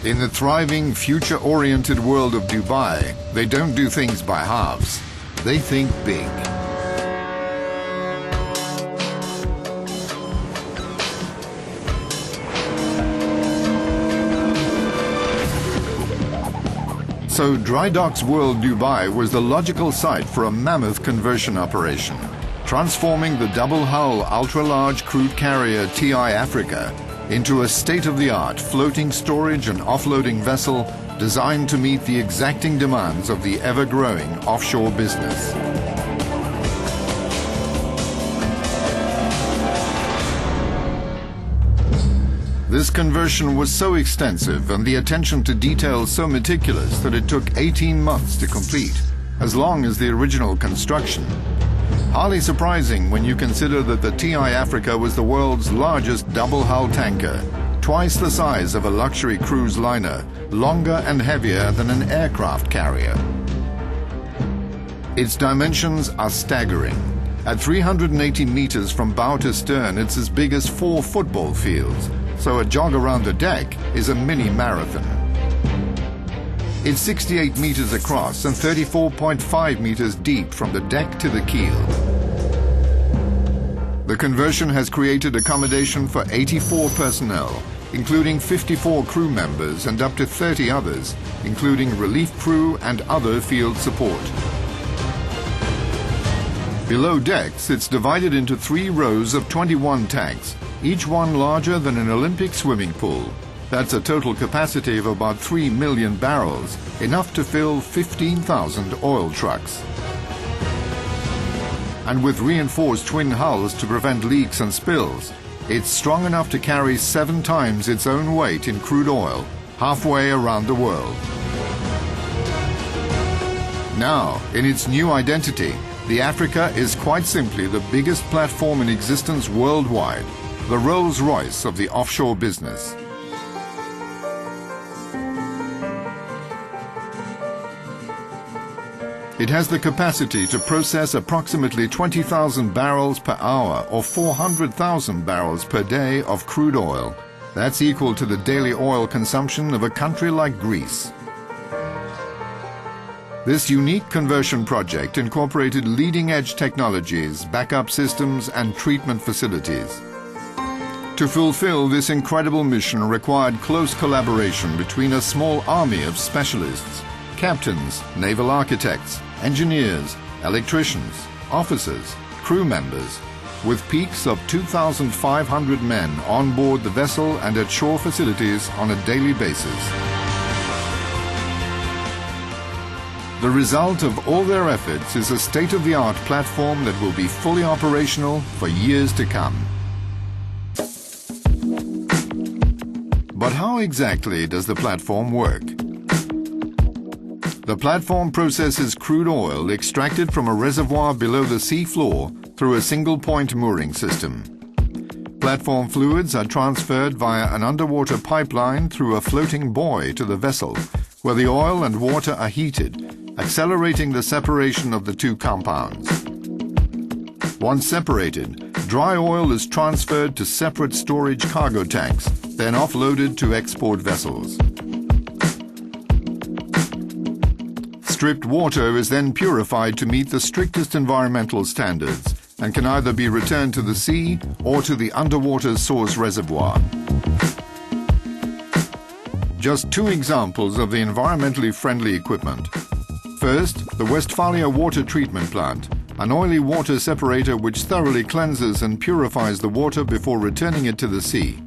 In the thriving, future-oriented world of Dubai, they don't do things by halves. They think big. So Dry Docks World Dubai was the logical site for a mammoth conversion operation, transforming the double-hull ultra-large crude carrier TI Africa into a state-of-the-art floating storage and offloading vessel designed to meet the exacting demands of the ever-growing offshore business. This conversion was so extensive and the attention to detail so meticulous that it took 18 months to complete, as long as the original construction. Hardly surprising when you consider that the TI Africa was the world's largest double-hull tanker, twice the size of a luxury cruise liner, longer and heavier than an aircraft carrier. Its dimensions are staggering. At 380 meters from bow to stern, it's as big as 4 football fields, so a jog around the deck is a mini marathon. It's 68 meters across and 34.5 meters deep from the deck to the keel. The conversion has created accommodation for 84 personnel, including 54 crew members and up to 30 others, including relief crew and other field support. Below decks, it's divided into 3 rows of 21 tanks, each one larger than an Olympic swimming pool. That's a total capacity of about 3 million barrels, enough to fill 15,000 oil trucks. And with reinforced twin hulls to prevent leaks and spills, it's strong enough to carry 7 times its own weight in crude oil, halfway around the world. Now, in its new identity, the Africa is quite simply the biggest platform in existence worldwide, the Rolls-Royce of the offshore business. It has the capacity to process approximately 20,000 barrels per hour or 400,000 barrels per day of crude oil. That's equal to the daily oil consumption of a country like Greece. This unique conversion project incorporated leading-edge technologies, backup systems and treatment facilities. To fulfill this incredible mission required close collaboration between a small army of specialists, captains, naval architects, engineers, electricians, officers, crew members, with peaks of 2,500 men on board the vessel and at shore facilities on a daily basis. The result of all their efforts is a state-of-the-art platform that will be fully operational for years to come. But how exactly does the platform work? The platform processes crude oil extracted from a reservoir below the sea floor through a single-point mooring system. Platform fluids are transferred via an underwater pipeline through a floating buoy to the vessel, where the oil and water are heated, accelerating the separation of the 2 compounds. Once separated, dry oil is transferred to separate storage cargo tanks, then offloaded to export vessels. Stripped water is then purified to meet the strictest environmental standards and can either be returned to the sea or to the underwater source reservoir. Just 2 examples of the environmentally friendly equipment. First, the Westphalia water treatment plant, an oily water separator which thoroughly cleanses and purifies the water before returning it to the sea.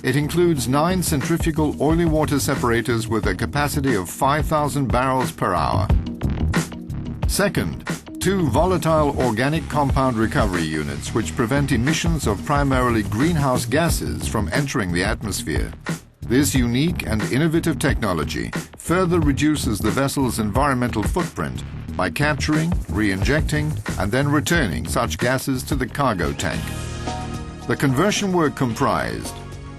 It includes 9 centrifugal oily water separators with a capacity of 5,000 barrels per hour. Second, 2 volatile organic compound recovery units which prevent emissions of primarily greenhouse gases from entering the atmosphere. This unique and innovative technology further reduces the vessel's environmental footprint by capturing, re-injecting, and then returning such gases to the cargo tank. The conversion work comprised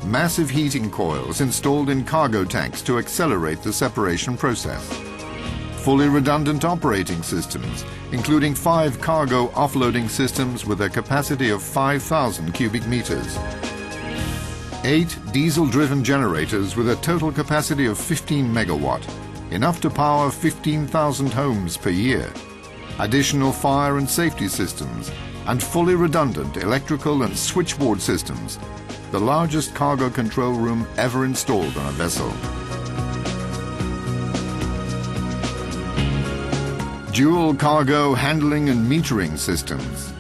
massive heating coils installed in cargo tanks to accelerate the separation process, fully redundant operating systems, including 5 cargo offloading systems with a capacity of 5,000 cubic meters, 8 diesel-driven generators with a total capacity of 15 megawatt, enough to power 15,000 homes per year, additional fire and safety systems, and fully redundant electrical and switchboard systems, the largest cargo control room ever installed on a vessel. Dual cargo handling and metering systems,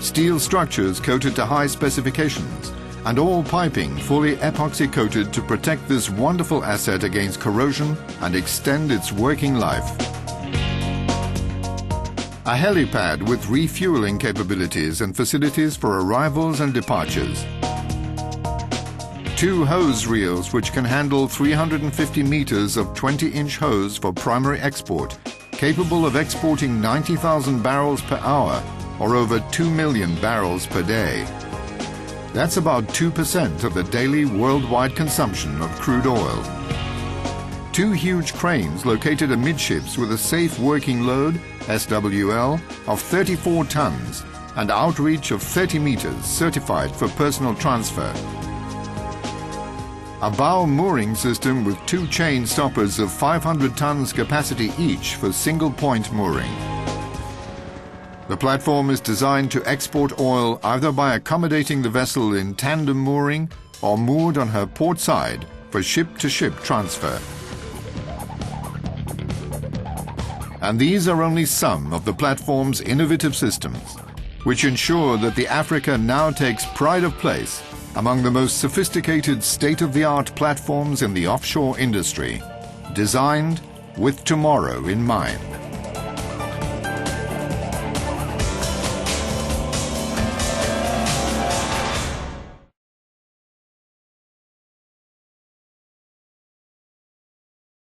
steel structures coated to high specifications, and all piping fully epoxy coated to protect this wonderful asset against corrosion and extend its working life. A helipad with refueling capabilities and facilities for arrivals and departures. 2 hose reels which can handle 350 meters of 20-inch hose for primary export, capable of exporting 90,000 barrels per hour or over 2 million barrels per day. That's about 2% of the daily worldwide consumption of crude oil. 2 huge cranes located amidships with a safe working load, SWL, of 34 tons and outreach of 30 meters certified for personal transfer. A bow mooring system with 2 chain stoppers of 500 tons capacity each for single-point mooring. The platform is designed to export oil either by accommodating the vessel in tandem mooring or moored on her port side for ship-to-ship transfer. And these are only some of the platform's innovative systems, which ensure that the Africa now takes pride of place among the most sophisticated state-of-the-art platforms in the offshore industry, designed with tomorrow in mind.